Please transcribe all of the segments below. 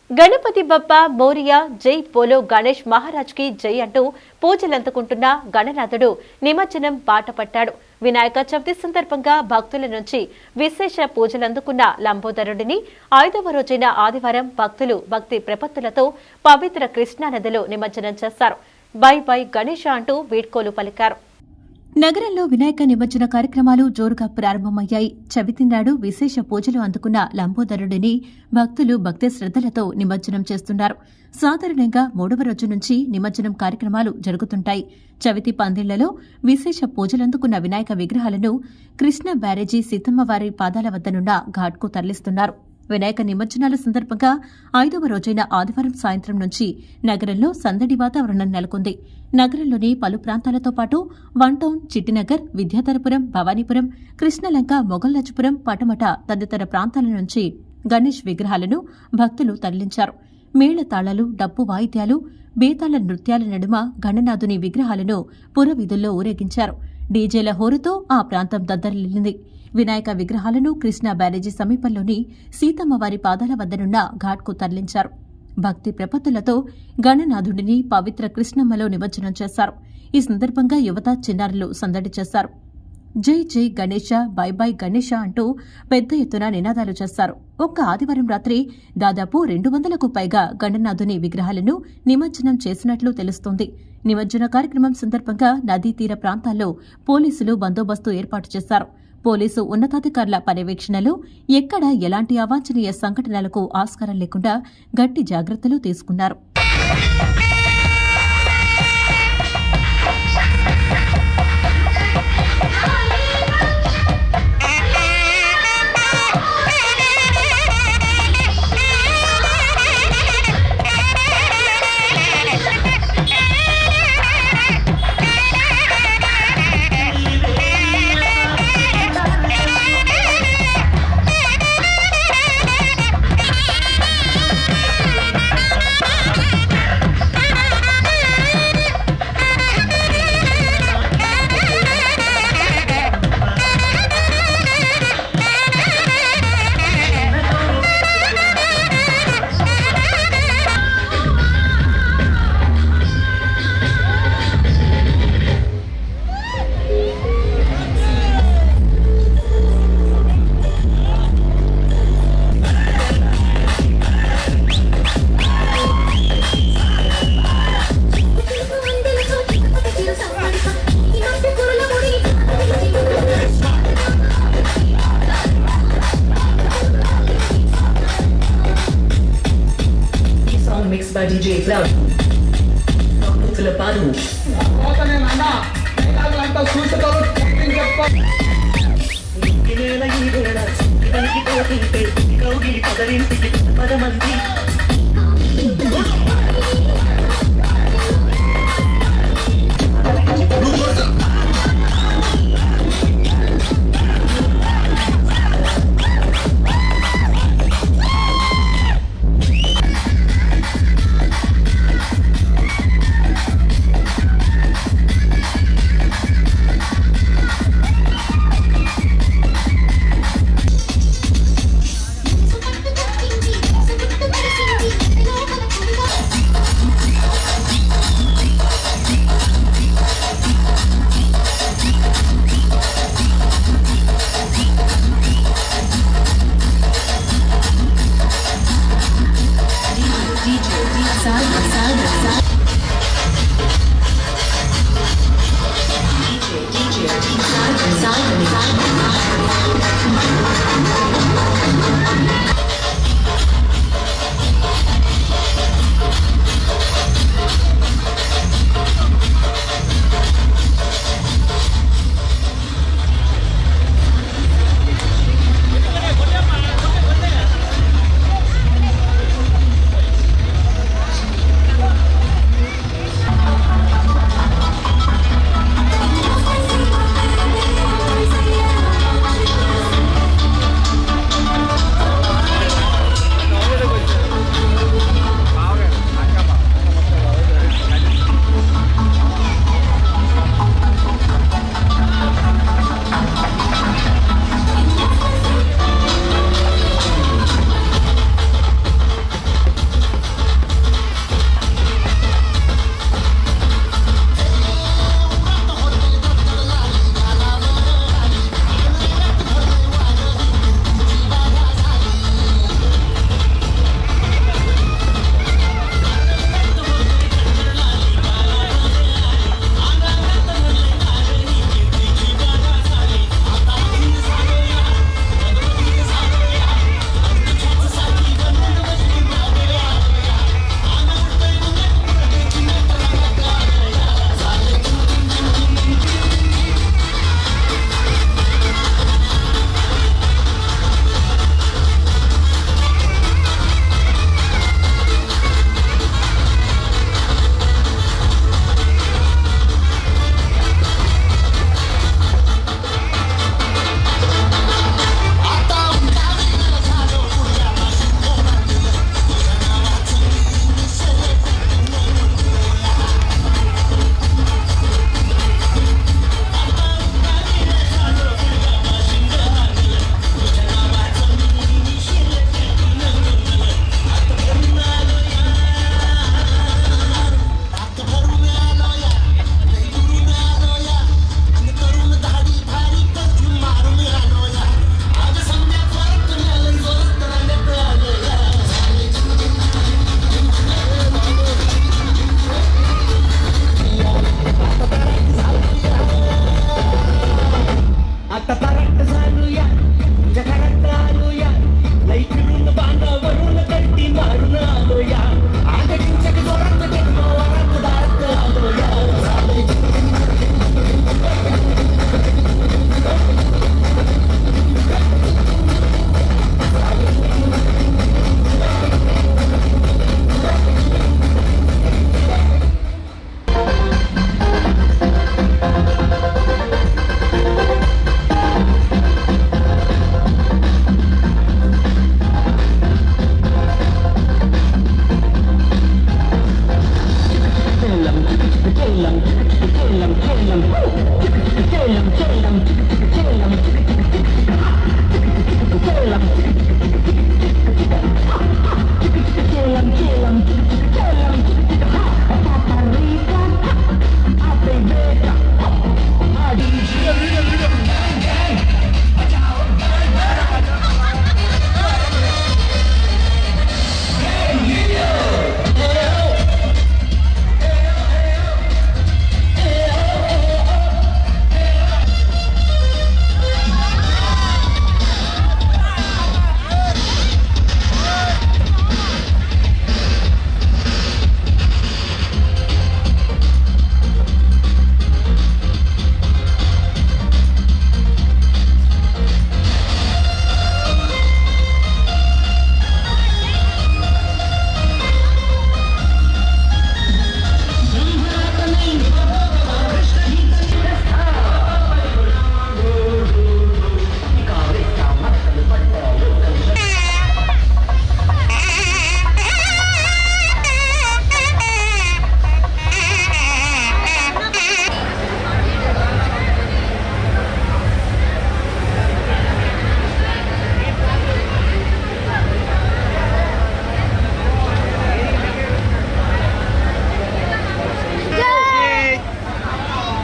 గణపతి బప్ప మోరియా జై పోలో గణేష్ మహారాజ్ కి జై అంటూ పూజలందుకుంటున్న గణనాథుడు నిమజ్జనం బాట పట్టాడు. వినాయక చవితి సందర్భంగా భక్తుల నుంచి విశేష పూజలందుకున్న లంబోదరుడిని 5వ రోజైన ఆదివారం భక్తులు భక్తి ప్రపత్తులతో పవిత్ర కృష్ణానదిలో నిమజ్జనం చేశారు. బై బై గణేష అంటూ వీడ్కోలు పలికారు. నగరంలో వినాయక నిమజ్జన కార్యక్రమాలు జోరుగా ప్రారంభమయ్యాయి. చవితి నాడు విశేష పూజలు అందుకున్న లంబోదరుడిని భక్తులు భక్తి శ్రద్దలతో నిమజ్జనం చేస్తున్నారు. సాధారణంగా 3వ రోజు నుంచి నిమజ్జనం కార్యక్రమాలు జరుగుతుంటాయి. చవితి పందిళ్లలో విశేష పూజలందుకున్న వినాయక విగ్రహాలను కృష్ణ బ్యారేజీ సీతమ్మవారి పాదాల వద్దనున్న ఘాట్కు తరలిస్తున్నారు. వినాయక నిమజ్జనాల సందర్భంగా 5వ రోజైన ఆదివారం సాయంత్రం నుంచి నగరంలో సందడి వాతావరణం నెలకొంది. నగరంలోని పలు ప్రాంతాలతో పాటు వన్ టౌన్, చిట్టినగర్, విద్యాధరపురం, భవానీపురం, కృష్ణలంక, మొగల్లాజపురం, పటమట తదితర ప్రాంతాల నుంచి గణేష్ విగ్రహాలను భక్తులు తరలించారు. మేళతాళాలు, డప్పు వాయిద్యాలు, బేతాళ నృత్యాల నడుమ గణనాథుని విగ్రహాలను పురవీధుల్లో ఊరేగించారు. డీజేల హోరుతో ఆ ప్రాంతం దద్దరిల్లింది. వినాయక విగ్రహాలను కృష్ణా బ్యారేజీ సమీపంలోని సీతమ్మవారి పాదాల వద్దనున్న ఘాట్కు తరలించారు. భక్తి ప్రపత్తులతో గణనాథుడిని పవిత్ర కృష్ణమ్మలో నిమజ్జనం చేశారు. ఈ సందర్భంగా యువత, చిన్నారులు సందడి చేశారు. జై జై గణేష, బై బై గణేష అంటూ పెద్ద ఎత్తున నినాదాలు చేశారు. ఒక్క ఆదివారం రాత్రి దాదాపు 200కు పైగా గణనాథుని విగ్రహాలను నిమజ్జనం చేసినట్లు తెలుస్తోంది. నిమజ్జన కార్యక్రమం సందర్భంగా నదీ తీర ప్రాంతాల్లో పోలీసులు బందోబస్తు ఏర్పాటు చేశారు. పోలీసు ఉన్నతాధికారుల పర్యవేక్షణలో ఎక్కడా ఎలాంటి అవాంఛనీయ సంఘటనలకు ఆస్కారం లేకుండా గట్టి జాగ్రత్తలు తీసుకున్నారు. Mixed by DJ Cloud. Filipado.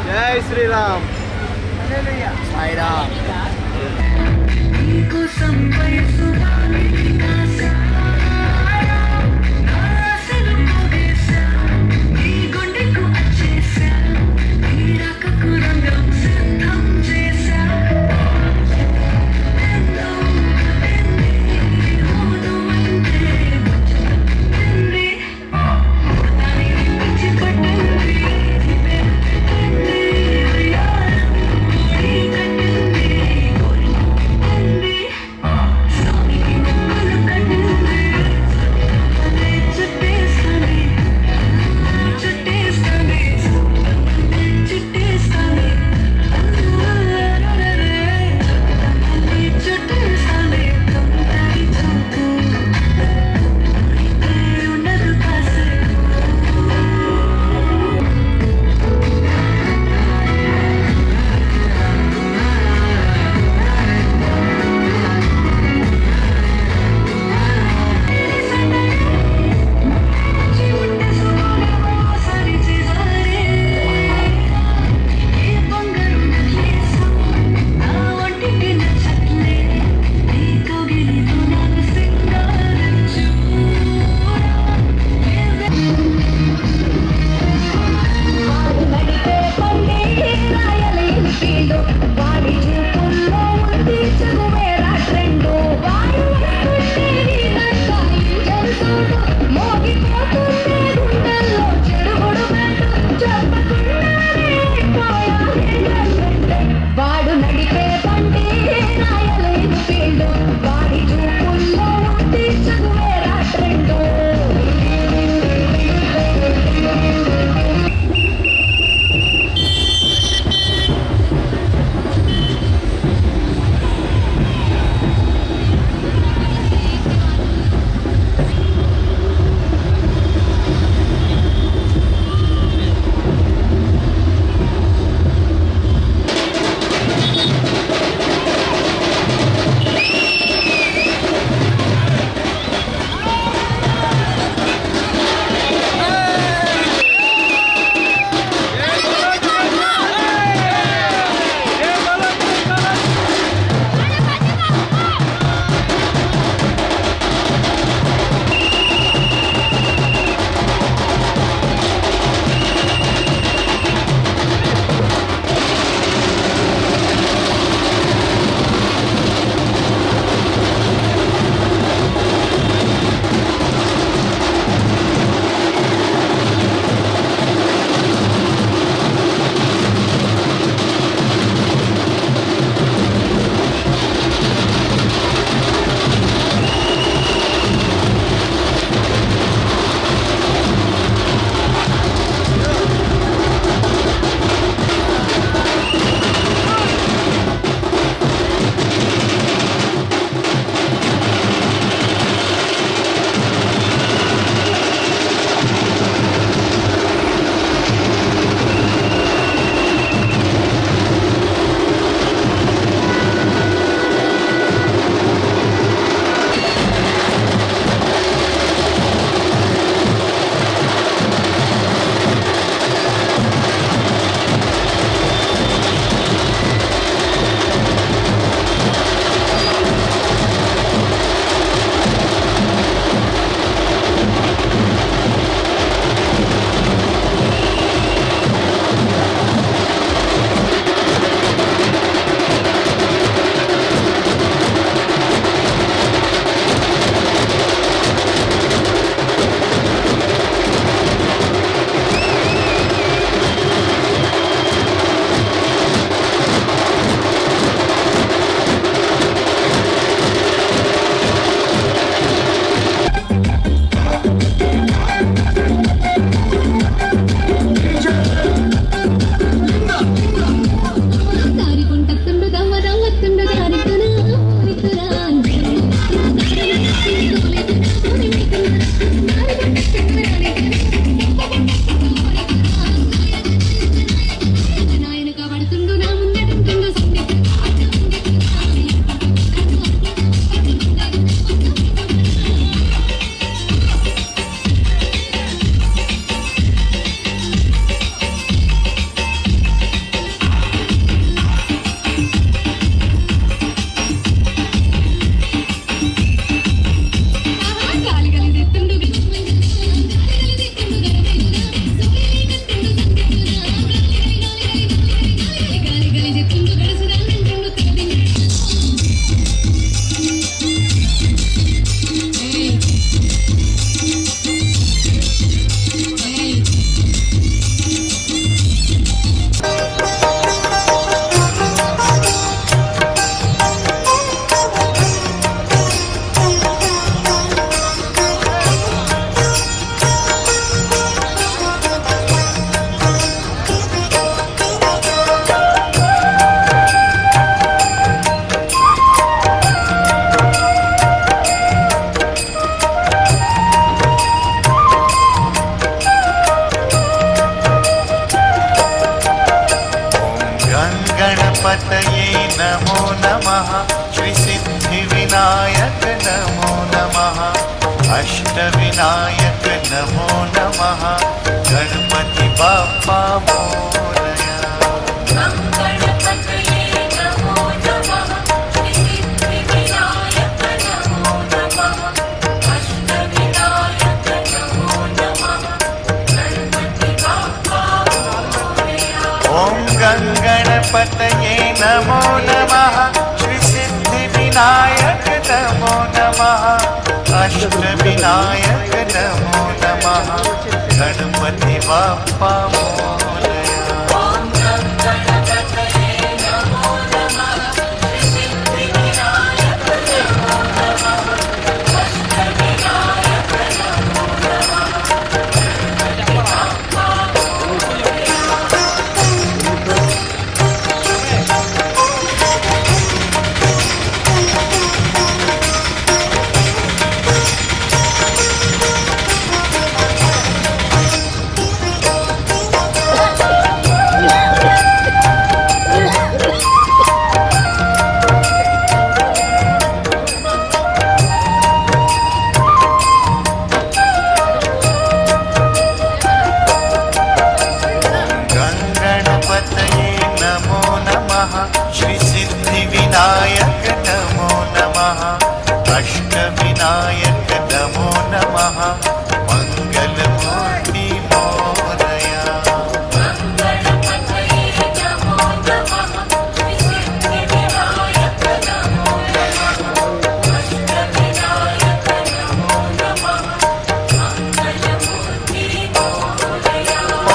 జై శ్రీరామ్ సాయిరామ్ विनायक नमो नमः गणपति बाप्पा मोरया ओम गणपतये नमो नमः श्री सिद्धि विनायक नमो नमः अष्ट विनायक नमो नमः गणपति बाप्पा मोरया श्री सिद्धि विनायक नमो नमः अष्ट विनायक नमो नमः मंगल मूर्ति मोरया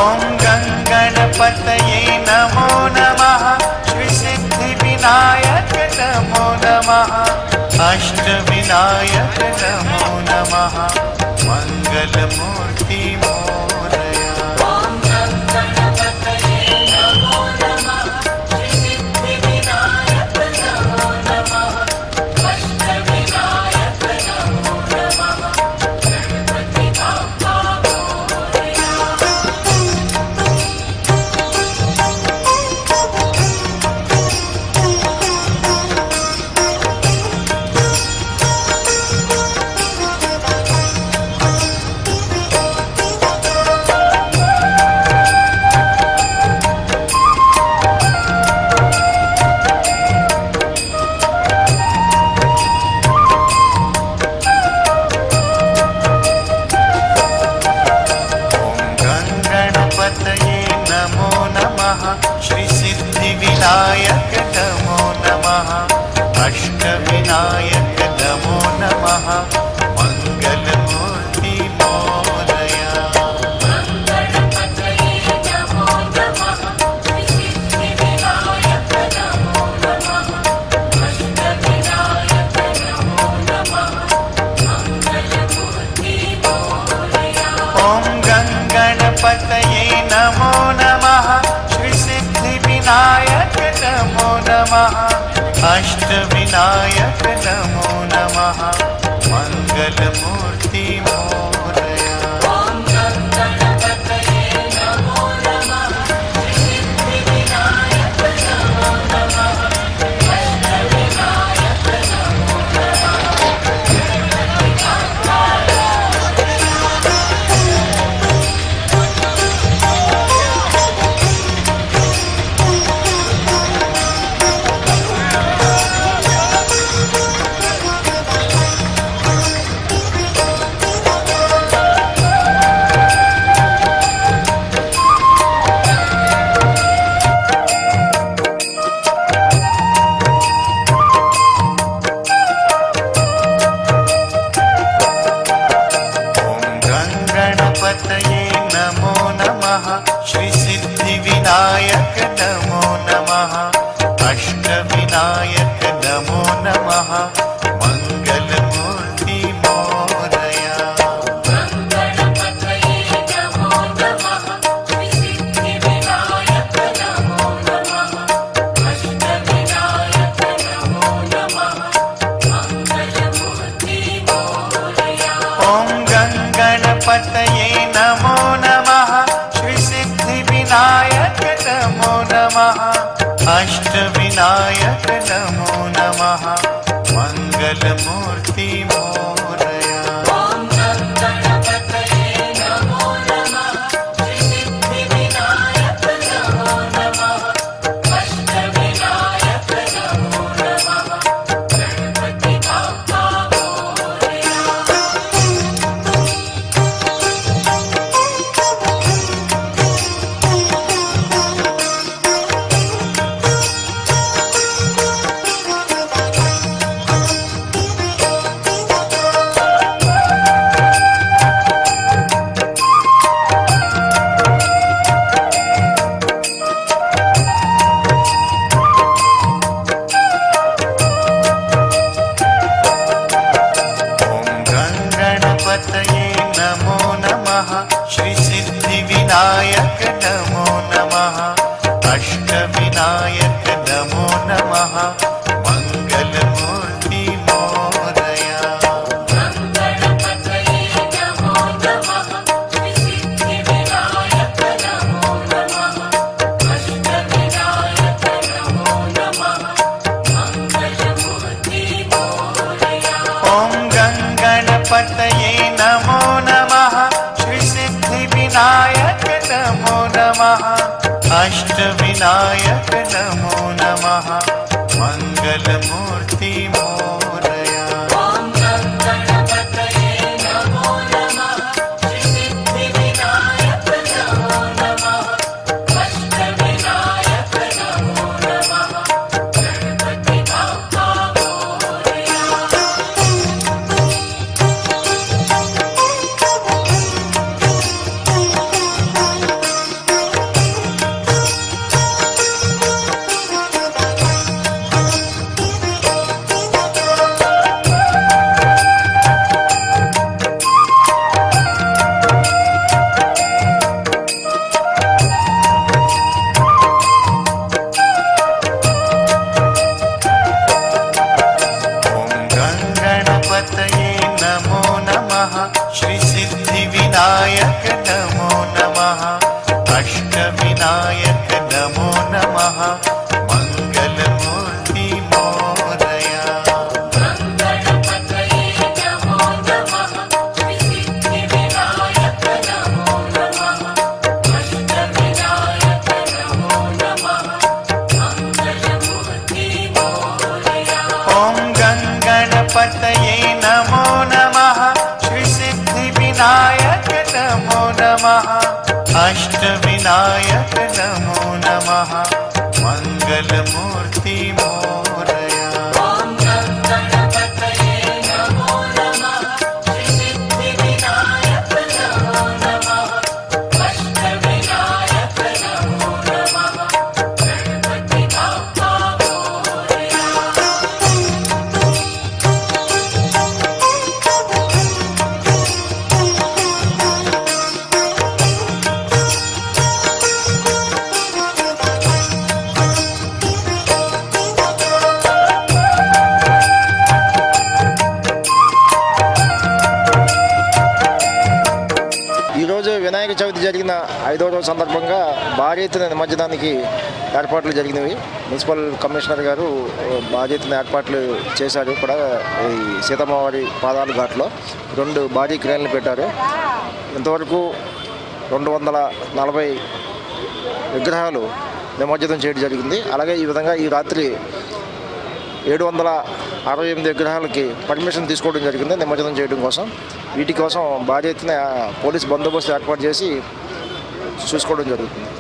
ओम गणपतये नमो नमः विनायक नमो नमः अष्ट विनायक नमो नमः मंगल मूर्ति मोरया श्री सिद्धि विनायक नमो नमः अष्ट विनायक नमो नमः मंगल मूर्ति मोरया ओम गणपतये नमो नमः विनायक नमो नमः अष्ट विनायक नमो नमः मंगल मूर्ति मोरया श्री सिद्धि विनायक नमो नमः अष्ट विनायक नमो नमः मंगल मूर्ति मोरया ओम गणपतये नमो नमः श्री सिद्धि विनायक नमो नमः अष्ट विनायक नमो नमः मंगल मूर्ति मोरया अष्टविनायक नमो नमः मङ्गलमूर्ति मोरया विनायक नमो नमः अष्टविनायक नमो नमः मङ्गलमूर्ति मोरया ॐ गङ्गणपतये नमो नमः विनायक नमो नमः अष्टविनायक नमो नमः मङ्गलमूर्ति मोरया ఈరోజు వినాయక చవితి జరిగిన 5వ రోజు సందర్భంగా భారీ ఎత్తున నిమజ్జనానికి ఏర్పాట్లు జరిగినవి. మున్సిపల్ కమిషనర్ గారు భారీ ఎత్తున ఏర్పాట్లు చేశారు. కూడా ఈ సీతమ్మవారి పాదాల ఘాట్లో 2 భారీ క్రేన్లు పెట్టారు. ఇంతవరకు 240 విగ్రహాలు నిమజ్జనం చేయడం జరిగింది. అలాగే ఈ విధంగా ఈ రాత్రి 768 విగ్రహాలకి పర్మిషన్ తీసుకోవడం జరిగింది నిమజ్జనం చేయడం కోసం. వీటి కోసం భారీ ఎత్తున పోలీస్ బందోబస్తు ఏర్పాటు చేసి చూసుకోవడం జరుగుతుంది.